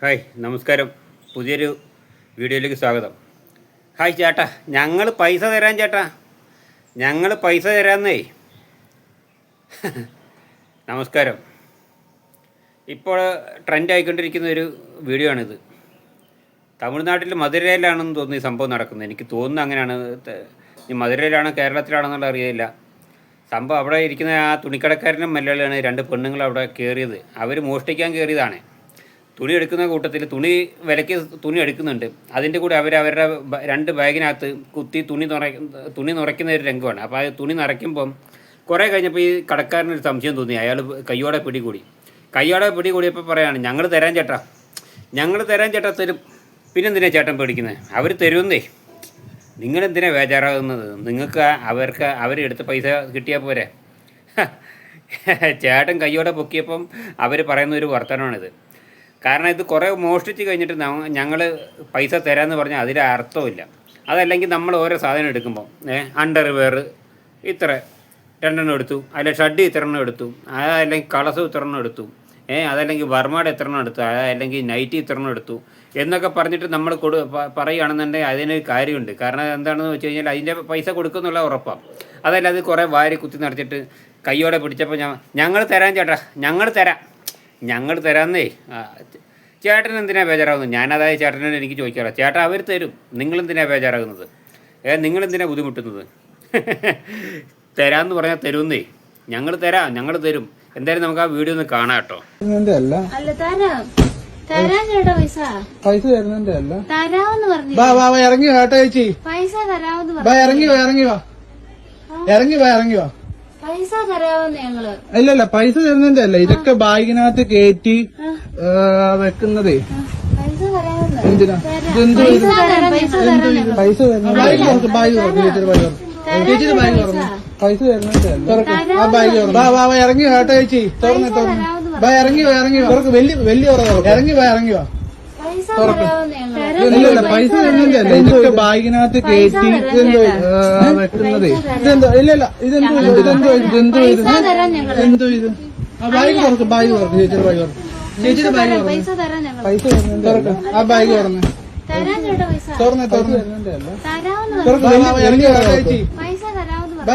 Hi നമസ്കാരം. പുതിയൊരു വീഡിയോയിലേക്ക് സ്വാഗതം. ഹായ് ചേട്ടാ, ഞങ്ങൾ പൈസ തരാൻ ചേട്ടാ, ഞങ്ങൾ പൈസ തരാമെന്നേ. നമസ്കാരം. ഇപ്പോൾ ട്രെൻഡ് ആയിക്കൊണ്ടിരിക്കുന്ന ഒരു വീഡിയോ ആണിത്. തമിഴ്നാട്ടിൽ മധുരയിലാണെന്ന് തോന്നുന്നു ഈ സംഭവം നടക്കുന്നത്. എനിക്ക് തോന്നുന്നു അങ്ങനെയാണ്. ഈ മധുരയിലാണോ കേരളത്തിലാണെന്നുള്ള അറിയില്ല. സംഭവം അവിടെ ഇരിക്കുന്ന ആ തുണിക്കടക്കാരനും മലയാളിയാണ് രണ്ട് പെണ്ണുങ്ങൾ അവിടെ കയറിയത്. അവർ മോഷ്ടിക്കാൻ കയറിയതാണ്. തുണി എടുക്കുന്ന കൂട്ടത്തിൽ വിലയ്ക്ക് തുണി എടുക്കുന്നുണ്ട്. അതിൻ്റെ കൂടെ അവരുടെ രണ്ട് ബാഗിനകത്ത് കുത്തി തുണി നിറയ്ക്കുന്ന ഒരു രംഗമാണ്. അപ്പോൾ ആ തുണി നിറയ്ക്കുമ്പം കുറേ കഴിഞ്ഞപ്പോൾ ഈ കടക്കാരനൊരു സംശയം തോന്നി. അയാൾ കയ്യോടെ പിടികൂടിയപ്പോൾ പറയാണ്, ഞങ്ങൾ തരാൻ ചേട്ടാ തരും. പിന്നെന്തിനാ ചേട്ടൻ പേടിക്കുന്നത്? അവർ തരുമെന്നേ. നിങ്ങളെന്തിനാ ബേജാറാകുന്നത്? നിങ്ങൾക്ക് അവരെടുത്ത് പൈസ കിട്ടിയാൽ പോരെ. ചേട്ടൻ കയ്യോടെ പൊക്കിയപ്പം അവർ പറയുന്ന ഒരു വർത്തമാനമാണിത്. കാരണം ഇത് കുറേ മോഷ്ടിച്ച് കഴിഞ്ഞിട്ട് ഞങ്ങൾ പൈസ തരാമെന്ന് പറഞ്ഞാൽ അതിൽ അർത്ഥമില്ല. അതല്ലെങ്കിൽ നമ്മൾ ഓരോ സാധനം എടുക്കുമ്പോൾ അണ്ടർവെയർ ഇത്ര 2 എടുത്തു, അതിൽ ഷഡ്ഡി ഇത്ര എടുത്തു, അതല്ലെങ്കിൽ കളസ് ഇത്ര എടുത്തു, അതല്ലെങ്കിൽ വർമ്മയുടെ എത്ര എടുത്തു, അതല്ലെങ്കിൽ നൈറ്റി ഇത്ര എടുത്തു എന്നൊക്കെ പറഞ്ഞിട്ട് നമ്മൾ പറയുകയാണെന്നുണ്ടെങ്കിൽ അതിനൊരു കാര്യമുണ്ട്. കാരണം എന്താണെന്ന് വെച്ച് കഴിഞ്ഞാൽ അതിൻ്റെ പൈസ കൊടുക്കുന്നുള്ള ഉറപ്പാണ്. അതല്ല അത് കുറേ വാരി കുത്തി നിറച്ചിട്ട് കയ്യോടെ പിടിച്ചപ്പോൾ ഞങ്ങൾ തരാം ചേട്ടാ, ഞങ്ങൾ തരാമെന്നേ. ചേട്ടൻ എന്തിനാണ് ബേജാറാകുന്നത്? ഞാനതായത് ചേട്ടനോട് എനിക്ക് ചോദിക്കാറ്, ചേട്ടാ അവർ തരും, നിങ്ങളെന്തിനാണ് ബേജാറാകുന്നത്? നിങ്ങളെന്തിനാണ് ബുദ്ധിമുട്ടുന്നത്? തരാമെന്ന് പറഞ്ഞാൽ തരുമെന്നേ. ഞങ്ങൾ തരും. എന്തായാലും നമുക്ക് ആ വീഡിയോ ഒന്ന് കാണാം കേട്ടോ. പൈസ തരുന്നതിന്റെ അല്ല, ഇറങ്ങി വാ ചേച്ചി, ഇറങ്ങി വാ. പൈസ തരാമെന്ന് ഞങ്ങള്. ഇല്ലല്ല, പൈസ തരുന്നതിന്റെ അല്ല, ഇതൊക്കെ ബാഗിനകത്ത് കയറ്റി വെക്കുന്നതേ. എന്തിനാ പൈസ തരുന്നത്? ചേച്ചിയുടെ ബാഗ് തുറന്നു. പൈസ തരുന്നതിന്റെ അല്ല, ആ ബാഗ് തുറന്നു. ഇറങ്ങി വാ ചേച്ചി, തുറന്നു. ഇറങ്ങി വാ. വലിയ ഇറങ്ങി വാ. ഇല്ലല്ല, പൈസ തരുന്നതിന്റെ അല്ല, ഇതൊക്കെ ബാഗിനകത്ത് കയറ്റി വെക്കുന്നതേ. ഇല്ലല്ല, ഇതെന്തോ ഇത്. ആ ബാഗ് തുറക്കും, ചേച്ചിയുടെ ബാഗ് തുറക്കും. പൈസ തുറക്കാം, ആ ബാഗ് തുറന്ന് തരുന്നതിന്റെ അല്ല. ഇറങ്ങി വാ ചേച്ചി,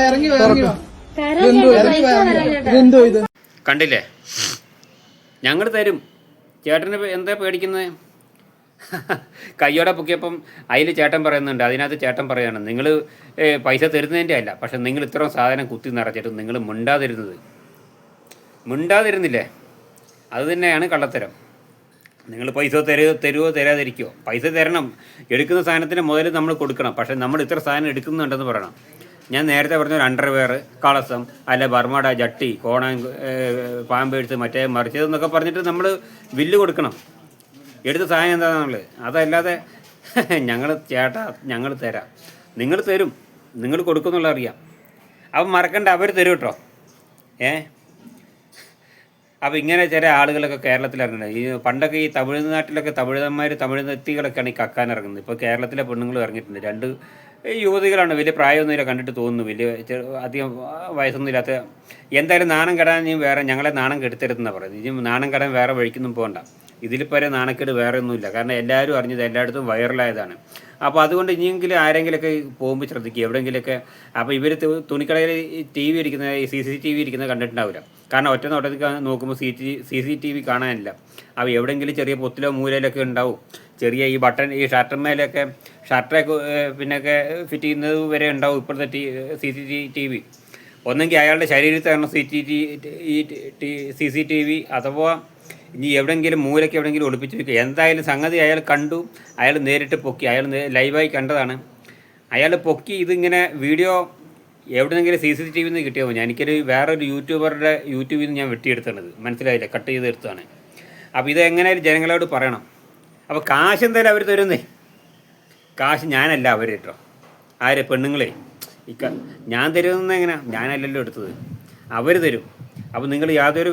ഇറങ്ങി വാ. ഇതെന്തോ ഇത്. കണ്ടില്ലേ? ഞങ്ങൾ തരും. ചേട്ടന് എന്താ പേടിക്കുന്നത്? കയ്യോടെ പൊക്കിയപ്പം അതിൽ ചേട്ടൻ പറയുന്നുണ്ട്. അതിനകത്ത് ചേട്ടൻ പറയാണ്, നിങ്ങൾ പൈസ തരുന്നതിൻ്റെ അല്ല, പക്ഷെ നിങ്ങൾ ഇത്രയും സാധനം കുത്തി നിറച്ചിട്ട് നിങ്ങൾ മിണ്ടാതിരുന്നില്ലേ? അത് തന്നെയാണ് കള്ളത്തരം. നിങ്ങൾ പൈസ തരുമോ തരാതിരിക്കുമോ? പൈസ തരണം. എടുക്കുന്ന സാധനത്തിന് മുതൽ നമ്മൾ കൊടുക്കണം. പക്ഷെ നമ്മൾ ഇത്ര സാധനം എടുക്കുന്നുണ്ടെന്ന് പറയണം. ഞാൻ നേരത്തെ പറഞ്ഞ ഒരു അണ്ടർവെയർ, കളസം, അല്ല ബർമാഡ, ജട്ടി, പാമ്പേഴ്സ്, മറ്റേ മറിച്ചതെന്നൊക്കെ പറഞ്ഞിട്ട് നമ്മൾ ബില്ല് കൊടുക്കണം. എടുത്ത സാധനം എന്താണെന്നുള്ളത്. അതല്ലാതെ ഞങ്ങൾ തരാം, നിങ്ങൾ തരും, നിങ്ങൾ കൊടുക്കുന്നുള്ള അറിയാം. അപ്പം മറക്കണ്ട, അവർ തരും കേട്ടോ. അപ്പോൾ ഇങ്ങനെ ചില ആളുകളൊക്കെ കേരളത്തിൽ ഇറങ്ങുന്നത്. ഈ പണ്ടൊക്കെ ഈ തമിഴ്നാട്ടിലൊക്കെ തമിഴ് നെത്തികളൊക്കെയാണ് ഈ കക്കാൻ ഇറങ്ങുന്നത്. ഇപ്പോൾ കേരളത്തിലെ പെണ്ണുങ്ങൾ ഇറങ്ങിയിട്ടുണ്ട്. 2 യുവതികളാണ്, വലിയ പ്രായമൊന്നുമില്ല, കണ്ടിട്ട് തോന്നുന്നു വലിയ അധികം വയസ്സൊന്നും ഇല്ലാത്ത. എന്തായാലും നാണം കെടാൻ ഞങ്ങളെ നാണം കെടുത്തരുതെന്നാണ് പറയുന്നത്. ഇനി നാണം കെടാൻ വേറെ വഴിക്കൊന്നും പോകണ്ട. ഇതിലിപ്പോൾ നാണക്കേട് വേറെ ഒന്നുമില്ല. കാരണം എല്ലാവരും അറിഞ്ഞത്, എല്ലായിടത്തും വൈറലായതാണ്. അപ്പോൾ അതുകൊണ്ട് ഇനിയെങ്കിലും ആരെങ്കിലുമൊക്കെ പോകുമ്പോൾ ശ്രദ്ധിക്കുക, എവിടെയെങ്കിലുമൊക്കെ. അപ്പോൾ ഇവർ തുണിക്കടയിൽ TV ഇരിക്കുന്ന, ഈ CCTV ഇരിക്കുന്നത് കണ്ടിട്ടുണ്ടാവില്ല. കാരണം ഒറ്റ നോട്ടത്തിൽ നോക്കുമ്പോൾ CCTV കാണാനില്ല. അപ്പോൾ എവിടെയെങ്കിലും ചെറിയ പൊത്തിലോ മൂലയിലൊക്കെ ഉണ്ടാവും. ചെറിയ ഈ ബട്ടൺ, ഈ ഷർട്ടന്മേലൊക്കെ ഷർട്ടൊക്കെ പിന്നൊക്കെ ഫിറ്റ് ചെയ്യുന്നത് വരെ ഉണ്ടാവും ഇപ്പോഴത്തെ CCTV. ഒന്നെങ്കിൽ അയാളുടെ ശരീരത്താണ് CCTV, അഥവാ ഇനി എവിടെയെങ്കിലും മൂലയ്ക്ക് എവിടെയെങ്കിലും ഒളിപ്പിച്ച് വയ്ക്കുക. എന്തായാലും സംഗതി അയാൾ കണ്ടു, അയാൾ നേരിട്ട് പൊക്കി, അയാൾ ലൈവായി കണ്ടതാണ്. അയാൾ പൊക്കി ഇതിങ്ങനെ വീഡിയോ എവിടെയെങ്കിലും CCTV നിന്ന് കിട്ടിയോ? എനിക്കൊരു വേറൊരു യൂട്യൂബിൽ നിന്ന് ഞാൻ വെട്ടിയെടുത്തത്, മനസ്സിലായില്ല, കട്ട് ചെയ്തെടുത്താണ്. അപ്പോൾ ഇത് എങ്ങനെയായാലും ജനങ്ങളോട് പറയണം. അപ്പോൾ കാശ് എന്തായാലും അവർ തരുന്നേ. കാശ് ഞാനല്ല അവർ കേട്ടോ. ആര്? പെണ്ണുങ്ങളെ. ഞാൻ തരുന്നത് എങ്ങനെയാണ്? ഞാനല്ലല്ലോ എടുത്തത്, അവർ തരും. അപ്പോൾ നിങ്ങൾ യാതൊരു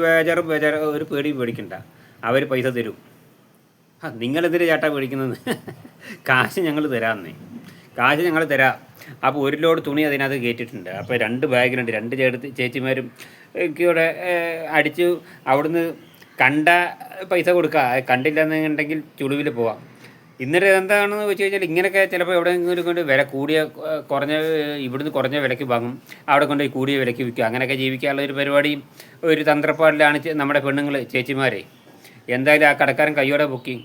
ഒരു പേടിയും പേടിക്കണ്ട, അവർ പൈസ തരും. നിങ്ങളെന്തിനാ ചേട്ടാ പേടിക്കുന്നത്? കാശ് ഞങ്ങൾ തരാം. അപ്പോൾ 1 ലോഡ് തുണി അതിനകത്ത് കയറ്റിയിട്ടുണ്ട്. അപ്പോൾ 2 ബാഗിലുണ്ട്. 2 ചേച്ചിമാരും ഇവിടെ അടിച്ച് അവിടുന്ന് കണ്ട പൈസ കൊടുക്കുക, കണ്ടില്ലെന്നുണ്ടെങ്കിൽ ചുളിവിൽ പോവാം. ഇന്നലെ എന്താണെന്ന് വെച്ച് കഴിഞ്ഞാൽ ഇങ്ങനെയൊക്കെ ചിലപ്പോൾ എവിടെയെങ്കിലും കൊണ്ട് വില കൂടിയ കുറഞ്ഞ ഇവിടുന്ന് കുറഞ്ഞ വിലയ്ക്ക് വാങ്ങും, അവിടെ കൊണ്ട് കൂടിയ വിലയ്ക്ക് വിൽക്കും. അങ്ങനെയൊക്കെ ജീവിക്കാനുള്ള ഒരു പരിപാടിയും ഒരു തന്ത്രപ്പാടിലാണ് നമ്മുടെ പെണ്ണുങ്ങൾ ചേച്ചിമാരെ. എന്തായാലും ആ കടക്കാരൻ കയ്യോടെ പൊക്കി.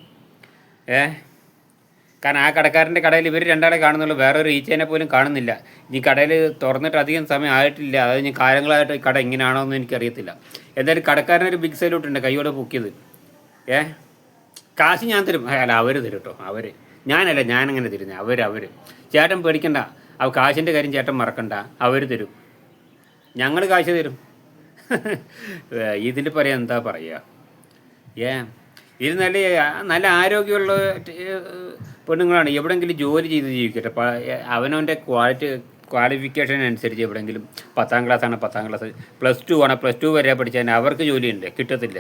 കാരണം ആ കടക്കാരൻ്റെ കടയിൽ ഇവർ രണ്ടാളെ കാണുന്നുള്ളൂ, വേറൊരു ഈച്ചേനെ പോലും കാണുന്നില്ല. ഇനി കടയിൽ തുറന്നിട്ട് അധികം സമയം ആയിട്ടില്ല, അത് ഇനി കാലങ്ങളായിട്ട് കട ഇങ്ങനെയാണോ എന്ന് എനിക്കറിയത്തില്ല. എന്തായാലും കടക്കാരനൊരു ബിഗ് സല്യൂട്ടുണ്ട്, കയ്യോടെ പൊക്കിയത്. കാശ് ഞാൻ തരും. അല്ല, അവർ തരും കേട്ടോ, അവർ. ഞാനല്ല, ഞാനങ്ങനെ തരുന്നത്, അവർ. ചേട്ടൻ പേടിക്കണ്ട, ആ കാശിൻ്റെ കാര്യം ചേട്ടൻ മറക്കണ്ട, അവർ തരും. ഞങ്ങൾ കാശ് തരും. ഇതിൽ പറയാൻ എന്താ പറയുക? ഇത് നല്ല ആരോഗ്യമുള്ള പെണ്ണുങ്ങളാണ്. എവിടെയെങ്കിലും ജോലി ചെയ്ത് ജീവിക്കട്ടെ, അവനവൻ്റെ ക്വാളിഫിക്കേഷൻ അനുസരിച്ച്. എവിടെയെങ്കിലും 10ാം ക്ലാസ്സാണ് 10ാം ക്ലാസ്, +2 ആണ്, +2 വരെ പഠിച്ചാൽ അവർക്ക് ജോലിയുണ്ട്, കിട്ടത്തില്ല.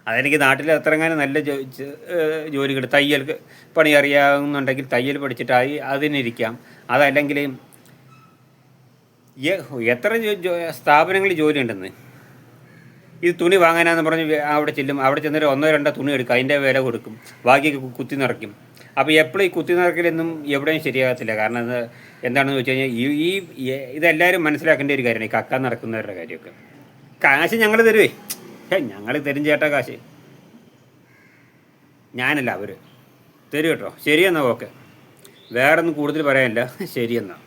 അതെനിക്ക് നാട്ടിൽ അത്രങ്ങാനും നല്ല ജോലികൾ, തയ്യൽ പണി അറിയാവുന്നുണ്ടെങ്കിൽ തയ്യൽ പഠിച്ചിട്ടായി അതിനിരിക്കാം. അതല്ലെങ്കിൽ എത്ര സ്ഥാപനങ്ങളിൽ ജോലിയുണ്ടെന്ന്. ഇത് തുണി വാങ്ങാനാന്ന് പറഞ്ഞ് അവിടെ ചെല്ലും, അവിടെ ചെന്നിട്ട് 1-2 തുണി എടുക്കും, അതിൻ്റെ വില കൊടുക്കും, ബാക്കിയൊക്കെ കുത്തി നിറയ്ക്കും. അപ്പോൾ എപ്പോഴും ഈ കുത്തി നിറയ്ക്കലൊന്നും എവിടെയും ശരിയാകത്തില്ല. കാരണം എന്താണെന്ന് വെച്ച് കഴിഞ്ഞാൽ ഇതെല്ലാവരും മനസ്സിലാക്കേണ്ട ഒരു കാര്യമാണ്, ഈ കക്കാൻ നടക്കുന്നവരുടെ കാര്യമൊക്കെ. കാശ് ഞങ്ങൾ തരുവേ, ഞങ്ങൾ തരും ചേട്ടാ കാശ്. ഞാനല്ല, അവർ തരും കേട്ടോ. ശരിയെന്നാ, ഓക്കെ. വേറൊന്നും കൂടുതൽ പറയാനില്ല, ശരിയെന്നാ.